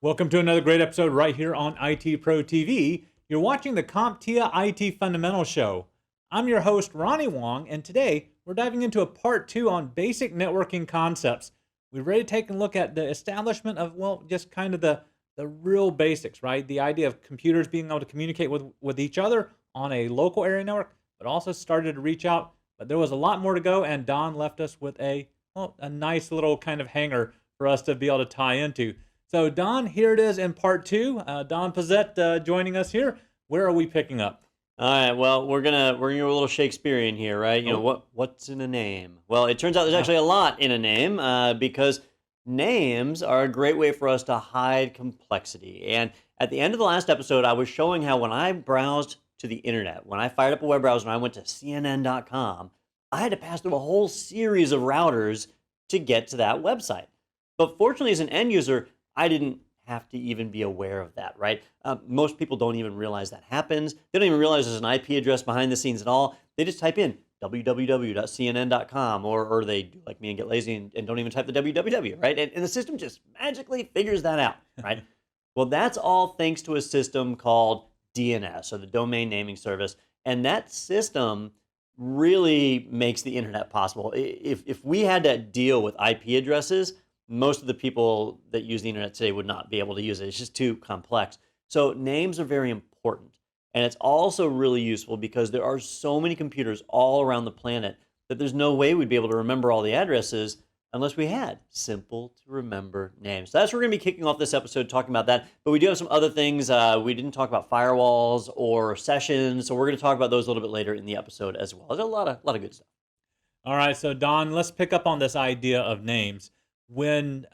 Welcome to another great episode right here on ITProTV. You're watching the CompTIA IT Fundamentals show. I'm your host, Ronnie Wong, and today we're diving into a part 2 on basic networking concepts. We've already taken a look at the establishment of, well, just kind of the real basics, right? The idea of computers being able to communicate with each other on a local area network, but also started to reach out. But there was a lot more to go, and Don left us with a nice little kind of hanger for us to be able to tie into. So Don, here it is in part 2. Don Pezet joining us here. Where are we picking up? All right. Well, we're gonna go a little Shakespearean here, right? You know what's in a name? Well, it turns out there's actually a lot in a name because names are a great way for us to hide complexity. And at the end of the last episode, I was showing how when I browsed to the internet, when I fired up a web browser and I went to CNN.com, I had to pass through a whole series of routers to get to that website. But fortunately, as an end user, I didn't have to even be aware of that, right? Most people don't even realize that happens. They don't even realize there's an IP address behind the scenes at all. They just type in www.cnn.com, or they do like me and get lazy and don't even type the www, right? And the system just magically figures that out, right? Well, that's all thanks to a system called DNS, or the Domain Naming Service. And that system really makes the internet possible. If we had to deal with IP addresses, most of the people that use the internet today would not be able to use it. It's just too complex. So names are very important. And it's also really useful because there are so many computers all around the planet that there's no way we'd be able to remember all the addresses unless we had simple to remember names. So that's where we're going to be kicking off this episode talking about that. But we do have some other things. We didn't talk about firewalls or sessions, so we're going to talk about those a little bit later in the episode as well. There's a lot of good stuff. All right, so Don, let's pick up on this idea of names. When,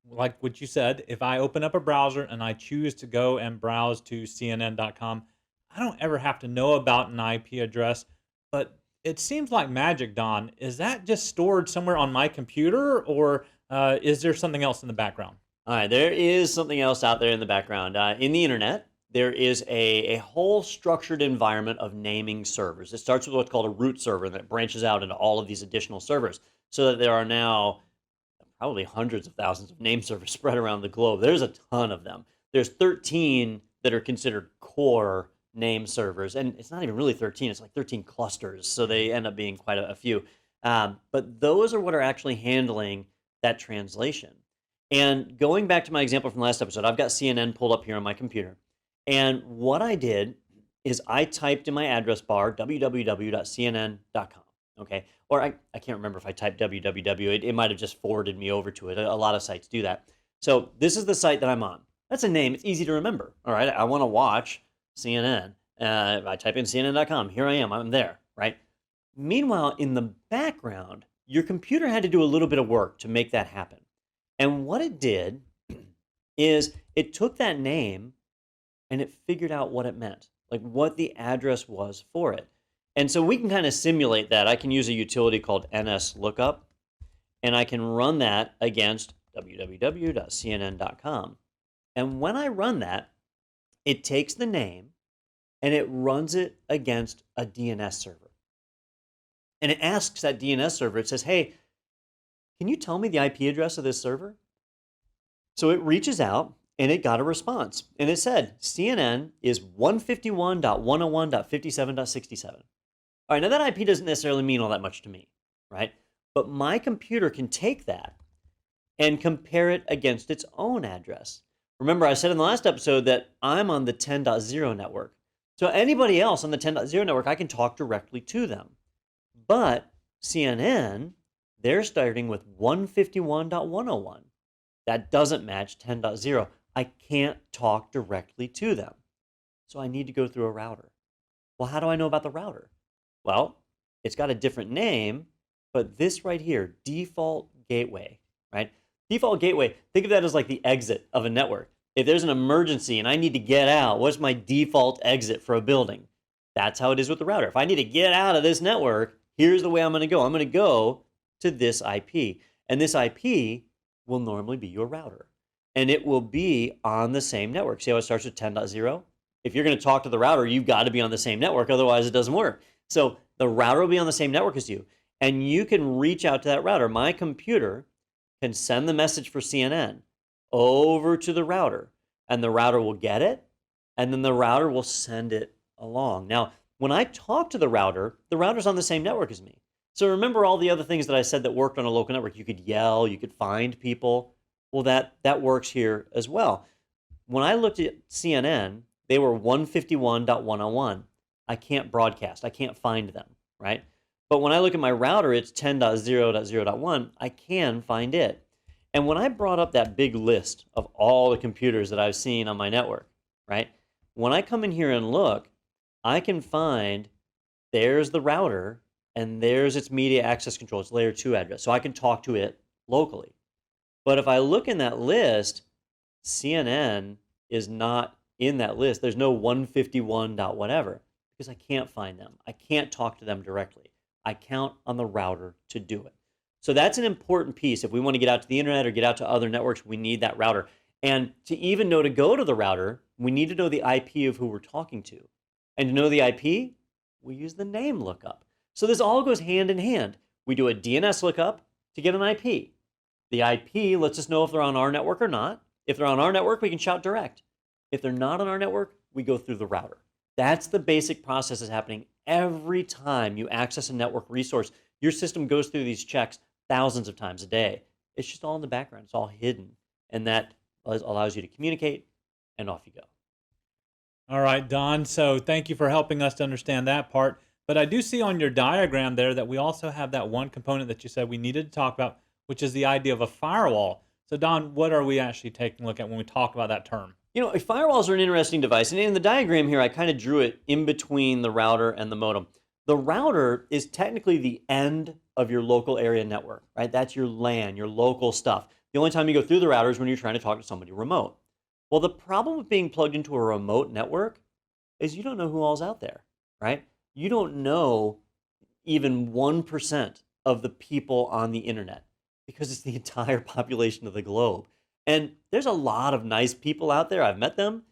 like what you said, if I open up a browser and I choose to go and browse to CNN.com, I don't ever have to know about an IP address, but it seems like magic, Don. Is that just stored somewhere on my computer, or is there something else in the background? All right, there is something else out there in the background. In the internet, there is a whole structured environment of naming servers. It starts with what's called a root server, and it branches out into all of these additional servers, so that there are now probably hundreds of thousands of name servers spread around the globe. There's a ton of them. There's 13 that are considered core name servers, and it's not even really 13. It's like 13 clusters, so they end up being quite a few. But those are what are actually handling that translation. And going back to my example from last episode, I've got CNN pulled up here on my computer. And what I did is I typed in my address bar www.cnn.com. Okay, or I can't remember if I typed www. It might have just forwarded me over to it. A lot of sites do that. So this is the site that I'm on. That's a name. It's easy to remember. All right, I want to watch CNN. I type in CNN.com. Here I am. I'm there, right? Meanwhile, in the background, your computer had to do a little bit of work to make that happen. And what it did is it took that name and it figured out what it meant, like what the address was for it. And so we can kind of simulate that. I can use a utility called NSLOOKUP, and I can run that against www.cnn.com. And when I run that, it takes the name and it runs it against a DNS server. And it asks that DNS server, it says, hey, can you tell me the IP address of this server? So it reaches out and it got a response. And it said, CNN is 151.101.57.67. All right, now that IP doesn't necessarily mean all that much to me, right? But my computer can take that and compare it against its own address. Remember, I said in the last episode that I'm on the 10.0 network. So anybody else on the 10.0 network, I can talk directly to them. But CNN, they're starting with 151.101. That doesn't match 10.0. I can't talk directly to them. So I need to go through a router. Well, how do I know about the router? Well, it's got a different name, but this right here, default gateway, right? Default gateway, think of that as like the exit of a network. If there's an emergency and I need to get out, what's my default exit for a building? That's how it is with the router. If I need to get out of this network, here's the way I'm going to go. I'm going to go to this IP. And this IP will normally be your router. And it will be on the same network. See how it starts with 10.0? If you're going to talk to the router, you've got to be on the same network. Otherwise, it doesn't work. So the router will be on the same network as you. And you can reach out to that router. My computer can send the message for CNN. over to the router, and the router will get it, and then the router will send it along. Now, when I talk to the router's on the same network as me. So remember all the other things that I said that worked on a local network. You could yell, you could find people. Well, that works here as well. When I looked at CNN, they were 151.101. I can't broadcast. I can't find them, right? But when I look at my router, it's 10.0.0.1. I can find it. And when I brought up that big list of all the computers that I've seen on my network, right? When I come in here and look, I can find there's the router and there's its media access control, its layer 2 address. So I can talk to it locally. But if I look in that list, CNN is not in that list. There's no 151 dot whatever because I can't find them. I can't talk to them directly. I count on the router to do it. So that's an important piece. If we want to get out to the internet or get out to other networks, we need that router. And to even know to go to the router, we need to know the IP of who we're talking to. And to know the IP, we use the name lookup. So this all goes hand in hand. We do a DNS lookup to get an IP. The IP lets us know if they're on our network or not. If they're on our network, we can shout direct. If they're not on our network, we go through the router. That's the basic process that's happening every time you access a network resource. Your system goes through these checks thousands of times a day. It's just all in the background. It's all hidden. And that allows you to communicate, and off you go. All right, Don. So thank you for helping us to understand that part. But I do see on your diagram there that we also have that one component that you said we needed to talk about, which is the idea of a firewall. So Don, what are we actually taking a look at when we talk about that term? You know, firewalls are an interesting device. And in the diagram here, I kind of drew it in between the router and the modem. The router is technically the end of your local area network, right? That's your LAN, your local stuff. The only time you go through the router is when you're trying to talk to somebody remote. Well, the problem with being plugged into a remote network is you don't know who all's out there, right? You don't know even 1% of the people on the internet because it's the entire population of the globe. And there's a lot of nice people out there. I've met them.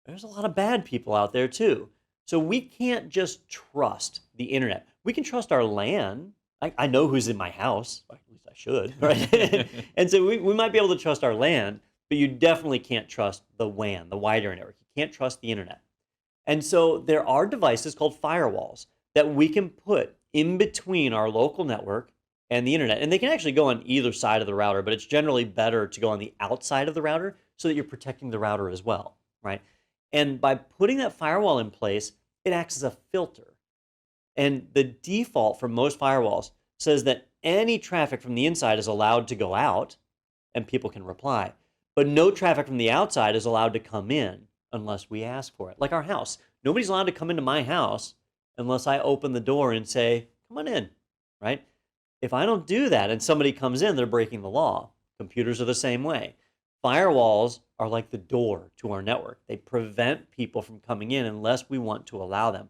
There's a lot of bad people out there too. So we can't just trust the internet. We can trust our LAN. I know who's in my house, or at least I should, right? And so we might be able to trust our LAN, but you definitely can't trust the WAN, the wide area network. You can't trust the internet. And so there are devices called firewalls that we can put in between our local network and the internet. And they can actually go on either side of the router, but it's generally better to go on the outside of the router so that you're protecting the router as well, right? And by putting that firewall in place, it acts as a filter. And the default for most firewalls says that any traffic from the inside is allowed to go out and people can reply. But no traffic from the outside is allowed to come in unless we ask for it. Like our house. Nobody's allowed to come into my house unless I open the door and say, come on in, right? If I don't do that and somebody comes in, they're breaking the law. Computers are the same way. Firewalls are like the door to our network. They prevent people from coming in unless we want to allow them.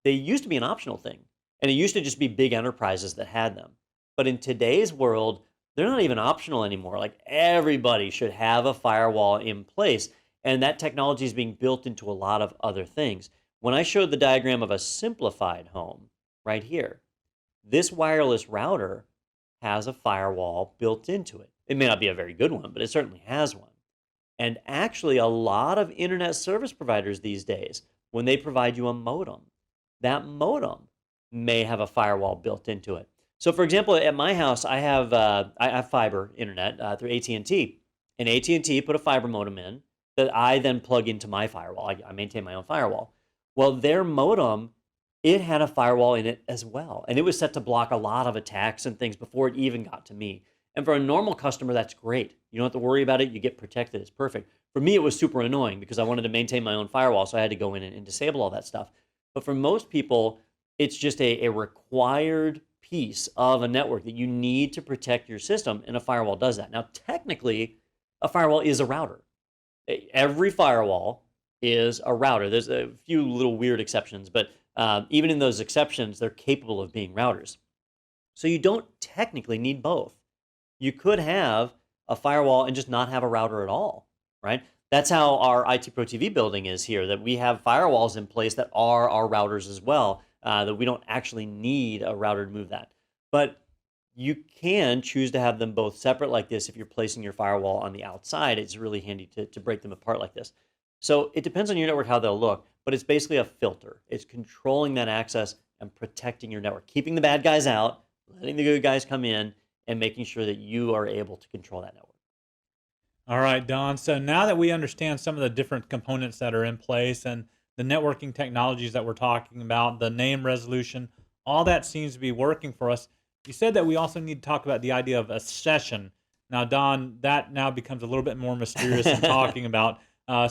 They used to be an optional thing, and it used to just be big enterprises that had them. But in today's world, they're not even optional anymore. Like everybody should have a firewall in place, and that technology is being built into a lot of other things. When I showed the diagram of a simplified home right here, this wireless router has a firewall built into it. It may not be a very good one, but it certainly has one. And actually, a lot of internet service providers these days, when they provide you a modem, that modem may have a firewall built into it. So, for example, at my house, I have fiber internet through AT&T, and AT&T put a fiber modem in that I then plug into my firewall. I maintain my own firewall. Well, their modem, it had a firewall in it as well, and it was set to block a lot of attacks and things before it even got to me. And for a normal customer, that's great. You don't have to worry about it. You get protected. It's perfect. For me, it was super annoying because I wanted to maintain my own firewall, so I had to go in and disable all that stuff. But for most people, it's just a required piece of a network that you need to protect your system, and a firewall does that. Now, technically, a firewall is a router. Every firewall is a router. There's a few little weird exceptions, but even in those exceptions, they're capable of being routers. So you don't technically need both. You could have a firewall and just not have a router at all, right? That's how our ITProTV building is here, that we have firewalls in place that are our routers as well, that we don't actually need a router to move that. But You can choose to have them both separate like this. If you're placing your firewall on the outside, it's really handy to break them apart like this. So it depends on your network how they'll look, but it's basically a filter. It's controlling that access and protecting your network, keeping the bad guys out, letting the good guys come in, and making sure that you are able to control that network. All right, Don. So now that we understand some of the different components that are in place and the networking technologies that we're talking about, the name resolution, all that seems to be working for us. You said that we also need to talk about the idea of a session. Now, Don, that now becomes a little bit more mysterious in talking about.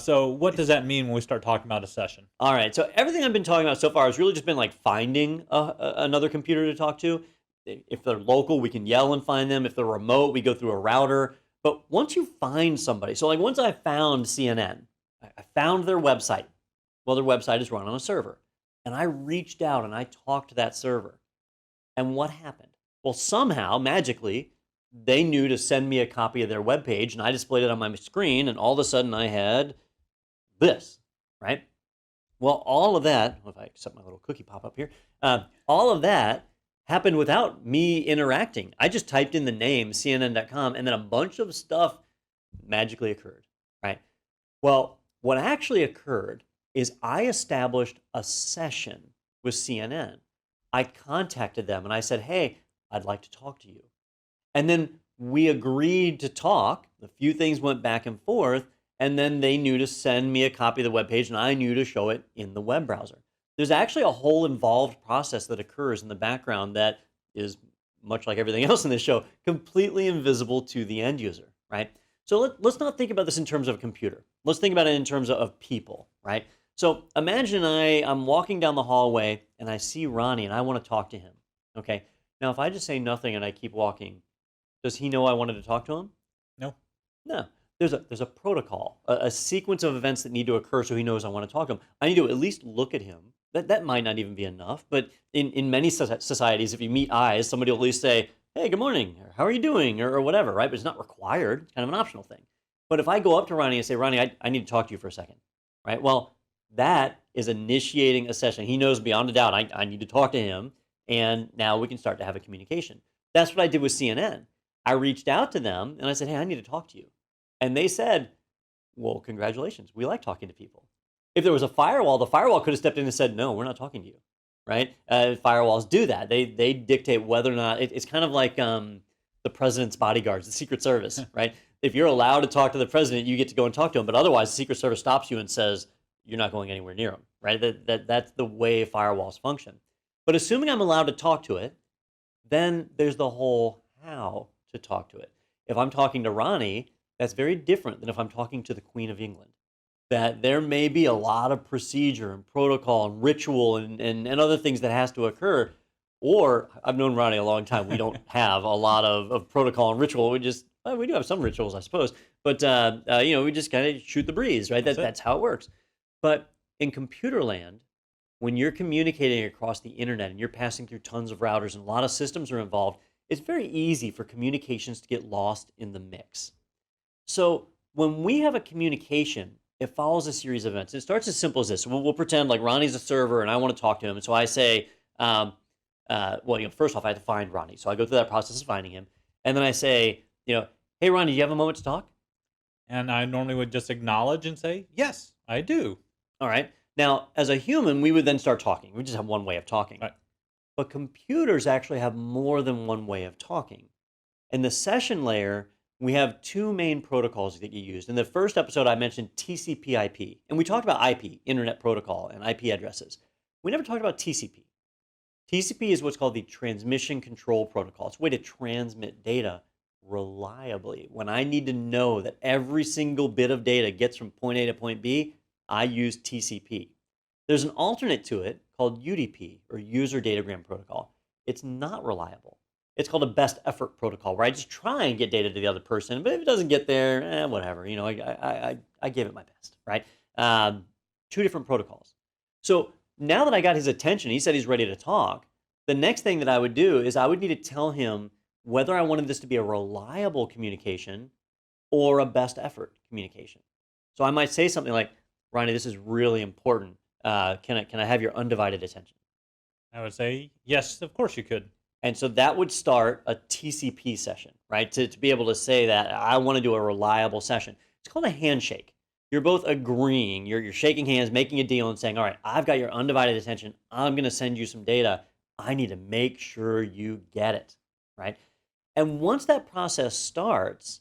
So what does that mean when we start talking about a session? All right. So everything I've been talking about so far has really just been like finding another computer to talk to. If they're local, we can yell and find them. If they're remote, we go through a router. But once you find somebody, so like once I found CNN, I found their website. Well, their website is run on a server. And I reached out and I talked to that server. And what happened? Well, somehow, magically, they knew to send me a copy of their webpage, and I displayed it on my screen, and all of a sudden I had this, right? Well, all of that, if I accept my little cookie pop up here, all of that happened without me interacting. I just typed in the name, CNN.com, and then a bunch of stuff magically occurred, right? Well, what actually occurred is I established a session with CNN. I contacted them and I said, hey, I'd like to talk to you. And then we agreed to talk. A few things went back and forth, and then they knew to send me a copy of the webpage, and I knew to show it in the web browser. There's actually a whole involved process that occurs in the background that is, much like everything else in this show, completely invisible to the end user, right? So let's not think about this in terms of a computer. Let's think about it in terms of people, right? So imagine I'm walking down the hallway, and I see Ronnie, and I want to talk to him, okay? Now, if I just say nothing and I keep walking, does he know I wanted to talk to him? No. No. There's a protocol, a sequence of events that need to occur so he knows I want to talk to him. I need to at least look at him. That might not even be enough, but in many societies, if you meet eyes, somebody will at least say, hey, good morning, or how are you doing, or whatever, right? But it's not required, it's kind of an optional thing. But if I go up to Ronnie and say, Ronnie, I need to talk to you for a second, right? Well, that is initiating a session. He knows beyond a doubt I need to talk to him, and now we can start to have a communication. That's what I did with CNN. I reached out to them, and I said, hey, I need to talk to you. And they said, well, congratulations. We like talking to people. If there was a firewall, the firewall could have stepped in and said, no, we're not talking to you, right? Firewalls do that. They dictate whether or not, it's kind of like the president's bodyguards, the Secret Service, right? If you're allowed to talk to the president, you get to go and talk to him. But otherwise, the Secret Service stops you and says, you're not going anywhere near him, right? That's the way firewalls function. But assuming I'm allowed to talk to it, then there's the whole how to talk to it. If I'm talking to Ronnie, that's very different than if I'm talking to the Queen of England. That there may be a lot of procedure and protocol and ritual and other things that has to occur. Or I've known Ronnie a long time. We don't have a lot of protocol and ritual. We do have some rituals, I suppose. But we just kind of shoot the breeze, right? That's how it works. But in computer land, when you're communicating across the internet and you're passing through tons of routers and a lot of systems are involved, it's very easy for communications to get lost in the mix. So when we have a communication, it follows a series of events. It starts as simple as this. We'll pretend like Ronnie's a server and I want to talk to him. And so I say, first off, I have to find Ronnie. So I go through that process of finding him. And then I say, hey, Ronnie, do you have a moment to talk? And I normally would just acknowledge and say, yes, I do. All right. Now, as a human, we would then start talking. We just have one way of talking. Right. But computers actually have more than one way of talking. In the session layer, we have two main protocols that get used. In the first episode, I mentioned TCP/IP, and we talked about IP, Internet Protocol, and IP addresses. We never talked about TCP. TCP is what's called the Transmission Control Protocol. It's a way to transmit data reliably. When I need to know that every single bit of data gets from point A to point B, I use TCP. There's an alternate to it called UDP, or User Datagram Protocol. It's not reliable. It's called a best effort protocol, where I just try and get data to the other person, but if it doesn't get there, whatever. I gave it my best, right? Two different protocols. So now that I got his attention, he said he's ready to talk. The next thing that I would do is I would need to tell him whether I wanted this to be a reliable communication or a best effort communication. So I might say something like, Ronnie, this is really important. Can I have your undivided attention? I would say, yes, of course you could. And so that would start a TCP session, right? To be able to say that I want to do a reliable session. It's called a handshake. You're both agreeing, you're shaking hands, making a deal and saying, all right, I've got your undivided attention. I'm going to send you some data. I need to make sure you get it, right? And once that process starts,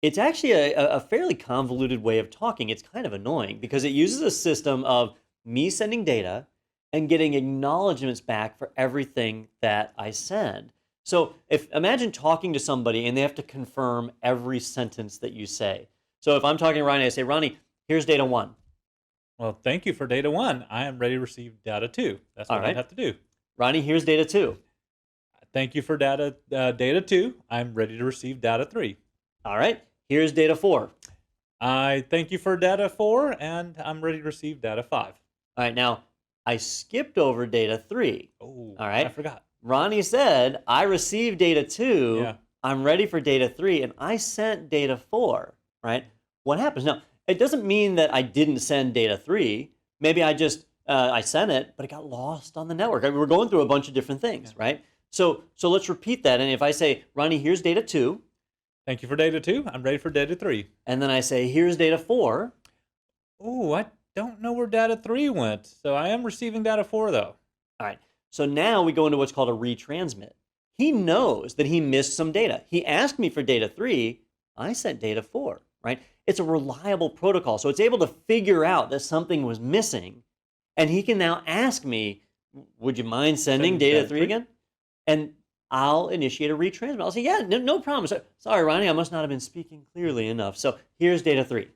it's actually a fairly convoluted way of talking. It's kind of annoying because it uses a system of me sending data and getting acknowledgments back for everything that I send. So imagine talking to somebody and they have to confirm every sentence that you say. So if I'm talking to Ronnie, I say, Ronnie, here's data 1. Well, thank you for data 1. I am ready to receive data 2. That's what I'd have to do. Ronnie, here's data 2. Thank you for data 2. I'm ready to receive data 3. All right. Here's data 4. I thank you for data 4, and I'm ready to receive data 5. All right. Now, I skipped over data 3. Oh, all right. I forgot. Ronnie said, I received data 2. Yeah. I'm ready for data 3, and I sent data 4, right? What happens? Now, it doesn't mean that I didn't send data 3. Maybe I just, I sent it, but it got lost on the network. I mean, we're going through a bunch of different things, right? So let's repeat that. And if I say, Ronnie, here's data 2. Thank you for data 2. I'm ready for data 3. And then I say, here's data 4. Oh, I don't know where data 3 went. So I am receiving data 4, though. All right. So now we go into what's called a retransmit. He knows that he missed some data. He asked me for data 3. I sent data 4, right? It's a reliable protocol. So it's able to figure out that something was missing. And he can now ask me, would you mind sending data 3 again? And I'll initiate a retransmit. I'll say, yeah, no problem. Sorry, Ronnie, I must not have been speaking clearly enough. So here's data 3.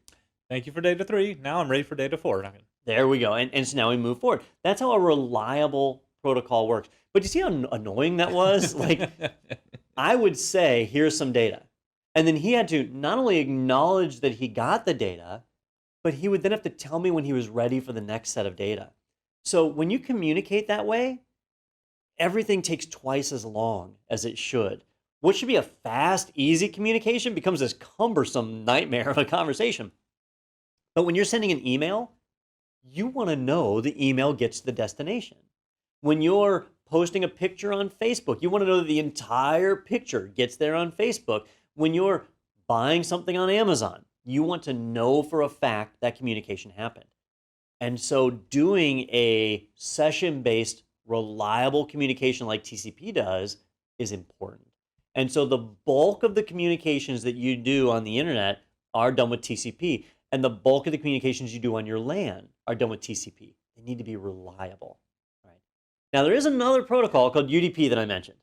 Thank you for data 3. Now I'm ready for data 4. There we go. And so now we move forward. That's how a reliable protocol works. But you see how annoying that was? Like, I would say, here's some data. And then he had to not only acknowledge that he got the data, but he would then have to tell me when he was ready for the next set of data. So when you communicate that way, everything takes twice as long as it should. What should be a fast, easy communication becomes this cumbersome nightmare of a conversation. But when you're sending an email, you want to know the email gets to the destination. When you're posting a picture on Facebook, you want to know that the entire picture gets there on Facebook. When you're buying something on Amazon, you want to know for a fact that communication happened. And so doing a session-based, reliable communication like TCP does is important. And so the bulk of the communications that you do on the internet are done with TCP. And the bulk of the communications you do on your LAN are done with TCP. They need to be reliable. Right? Now, there is another protocol called UDP that I mentioned.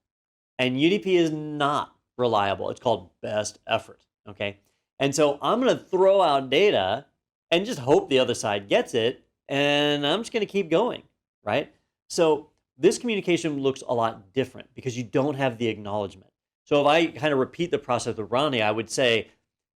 And UDP is not reliable. It's called best effort. Okay? And so I'm going to throw out data and just hope the other side gets it. And I'm just going to keep going. Right? So this communication looks a lot different because you don't have the acknowledgement. So if I kind of repeat the process with Ronnie, I would say,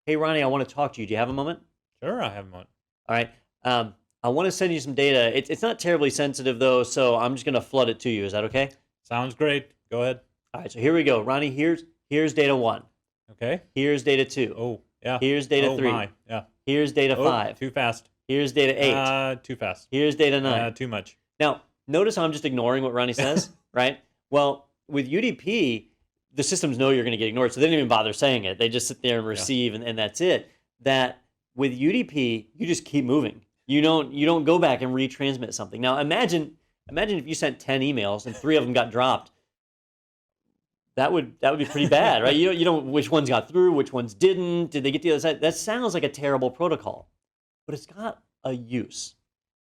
hey, Ronnie, I want to talk to you. Do you have a moment? Sure, I have one. All right. I want to send you some data. It's not terribly sensitive, though, so I'm just going to flood it to you. Is that okay? Sounds great. Go ahead. All right, so here we go. Ronnie, here's data 1. Okay. Here's data 2. Oh, yeah. Here's data 3. My. Yeah. Here's data 5. Too fast. Here's data 8. Too fast. Here's data 9. Too much. Now, notice how I'm just ignoring what Ronnie says, right? Well, with UDP, the systems know you're going to get ignored, so they didn't even bother saying it. They just sit there and receive, and that's it. That with UDP, you just keep moving. You don't go back and retransmit something. Now, imagine if you sent 10 emails and 3 of them got dropped. That would be pretty bad, right? You don't which ones got through, which ones didn't. Did they get to the other side? That sounds like a terrible protocol, but it's got a use,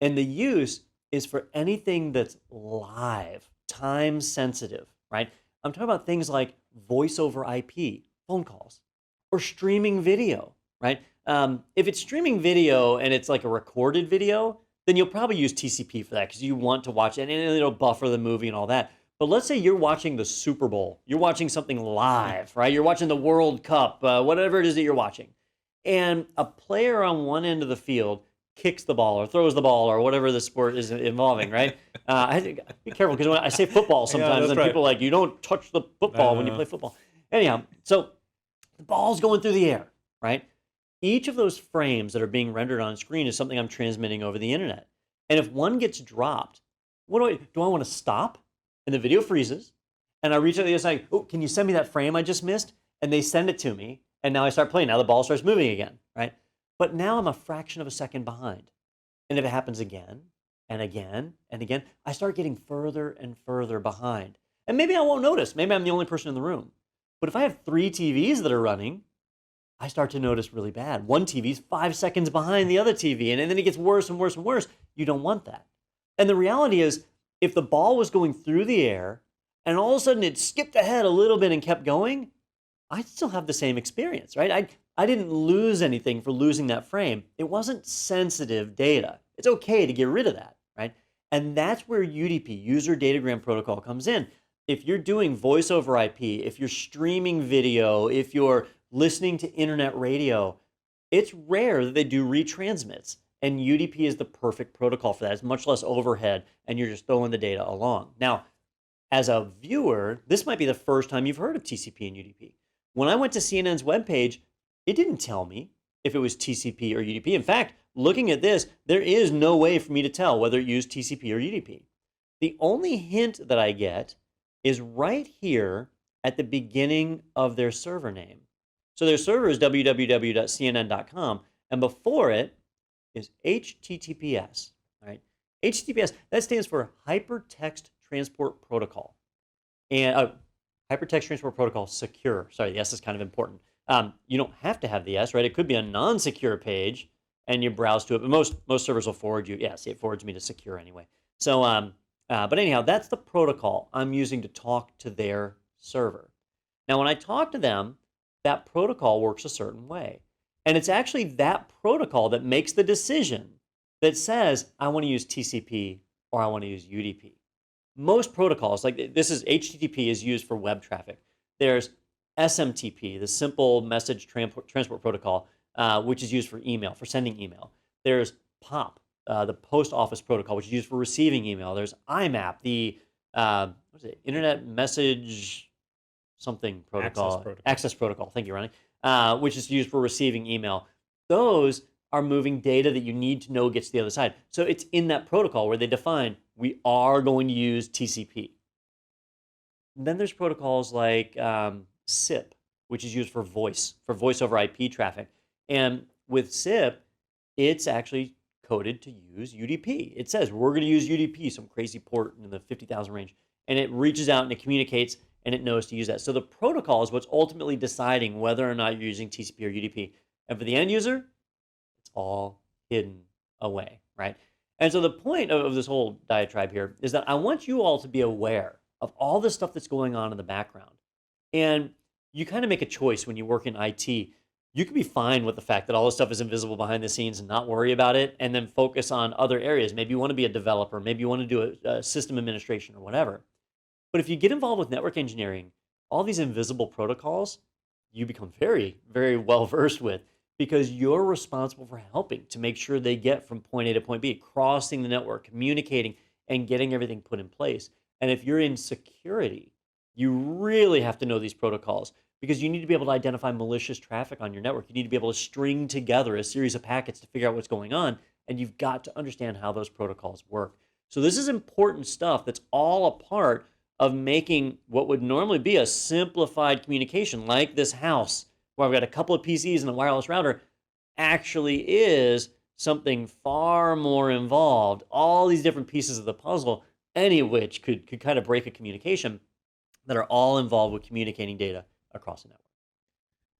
and the use is for anything that's live, time sensitive, right? I'm talking about things like voice over IP, phone calls, or streaming video, right? If it's streaming video and it's like a recorded video, then you'll probably use TCP for that because you want to watch it and it'll buffer the movie and all that. But let's say you're watching the Super Bowl. You're watching something live, right? You're watching the World Cup, whatever it is that you're watching. And a player on one end of the field kicks the ball or throws the ball or whatever the sport is involving, right? I think, be careful because when I say football sometimes, then people are like, you don't touch the football when you play football. Anyhow, so the ball's going through the air, right? Each of those frames that are being rendered on screen is something I'm transmitting over the internet. And if one gets dropped, what do I want to stop? And the video freezes. and I reach out to the other side, oh, can you send me that frame I just missed? And they send it to me, and now I start playing. Now the ball starts moving again, right? But now I'm a fraction of a second behind. And if it happens again and again and again, I start getting further and further behind. And maybe I won't notice. Maybe I'm the only person in the room. But if I have 3 TVs that are running, I start to notice really bad. One TV's 5 seconds behind the other TV, and then it gets worse and worse and worse. You don't want that. And the reality is, if the ball was going through the air and all of a sudden it skipped ahead a little bit and kept going, I'd still have the same experience, right? I didn't lose anything for losing that frame. It wasn't sensitive data. It's okay to get rid of that, right? And that's where UDP, User Datagram Protocol, comes in. If you're doing voice over IP, if you're streaming video, if you're listening to internet radio, it's rare that they do retransmits. And UDP is the perfect protocol for that. It's much less overhead, and you're just throwing the data along. Now, as a viewer, this might be the first time you've heard of TCP and UDP. When I went to CNN's webpage, it didn't tell me if it was TCP or UDP. In fact, looking at this, there is no way for me to tell whether it used TCP or UDP. The only hint that I get is right here at the beginning of their server name. So their server is www.cnn.com, and before it is HTTPS, right? HTTPS, that stands for Hypertext Transport Protocol. And Hypertext Transport Protocol Secure. Sorry, the S is kind of important. You don't have to have the S, right? It could be a non-secure page, and you browse to it. But most servers will forward you. Yeah, see, it forwards me to secure anyway. So, but anyhow, that's the protocol I'm using to talk to their server. Now, when I talk to them, that protocol works a certain way. And it's actually that protocol that makes the decision that says, I want to use TCP or I want to use UDP. Most protocols, like this is HTTP, is used for web traffic. There's SMTP, the Simple Message Transport Protocol, which is used for email, for sending email. There's POP, the Post Office Protocol, which is used for receiving email. There's IMAP, the what is it? Internet Message something protocol. Access Protocol. Thank you, Ronnie. Which is used for receiving email. Those are moving data that you need to know gets to the other side. So it's in that protocol where they define we are going to use TCP. And then there's protocols like SIP, which is used for voice over IP traffic. And with SIP, it's actually coded to use UDP. It says we're going to use UDP, some crazy port in the 50,000 range, and it reaches out and it communicates and it knows to use that. So the protocol is what's ultimately deciding whether or not you're using TCP or UDP. And for the end user, it's all hidden away, right? And so the point of this whole diatribe here is that I want you all to be aware of all the stuff that's going on in the background. And you kind of make a choice when you work in IT. You can be fine with the fact that all this stuff is invisible behind the scenes and not worry about it, and then focus on other areas. Maybe you want to be a developer. Maybe you want to do a system administration or whatever. But if you get involved with network engineering, all these invisible protocols, you become very, very well versed with, because you're responsible for helping to make sure they get from point A to point B, crossing the network, communicating, and getting everything put in place. And if you're in security, you really have to know these protocols, because you need to be able to identify malicious traffic on your network. You need to be able to string together a series of packets to figure out what's going on, and you've got to understand how those protocols work. So this is important stuff that's all a part of making what would normally be a simplified communication, like this house, where I've got a couple of PCs and a wireless router, actually is something far more involved. All these different pieces of the puzzle, any of which could kind of break a communication, that are all involved with communicating data across the network.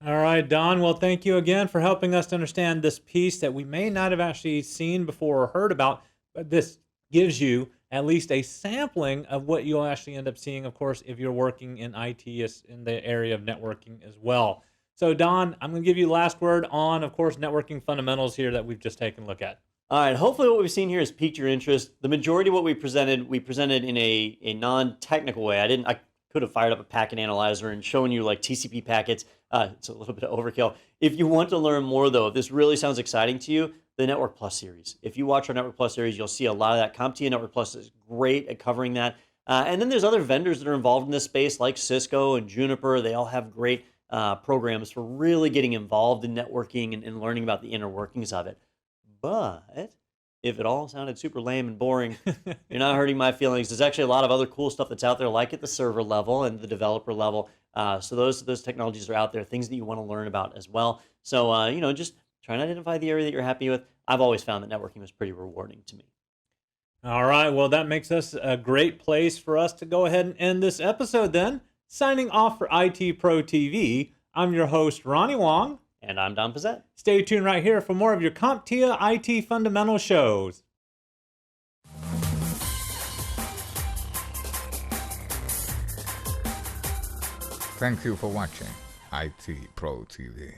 All right, Don. Well, thank you again for helping us to understand this piece that we may not have actually seen before or heard about, but this gives you at least a sampling of what you'll actually end up seeing, of course, if you're working in IT in the area of networking as well. So, Don, I'm going to give you the last word on, of course, networking fundamentals here that we've just taken a look at. All right, hopefully what we've seen here has piqued your interest. The majority of what we presented in a non-technical way. I could have fired up a packet analyzer and shown you like TCP packets. It's a little bit of overkill. If you want to learn more, though, if this really sounds exciting to you, the Network Plus series. If you watch our Network Plus series, you'll see a lot of that. CompTIA Network Plus is great at covering that. And then there's other vendors that are involved in this space, like Cisco and Juniper. They all have great programs for really getting involved in networking and learning about the inner workings of it. But if it all sounded super lame and boring, you're not hurting my feelings. There's actually a lot of other cool stuff that's out there, like at the server level and the developer level. So those technologies are out there, things that you want to learn about as well. So, just try and identify the area that you're happy with. I've always found that networking was pretty rewarding to me. All right, well, that makes us a great place for us to go ahead and end this episode then. Signing off for IT Pro TV, I'm your host, Ronnie Wong. And I'm Don Pezet. Stay tuned right here for more of your CompTIA IT Fundamental shows. Thank you for watching IT Pro TV.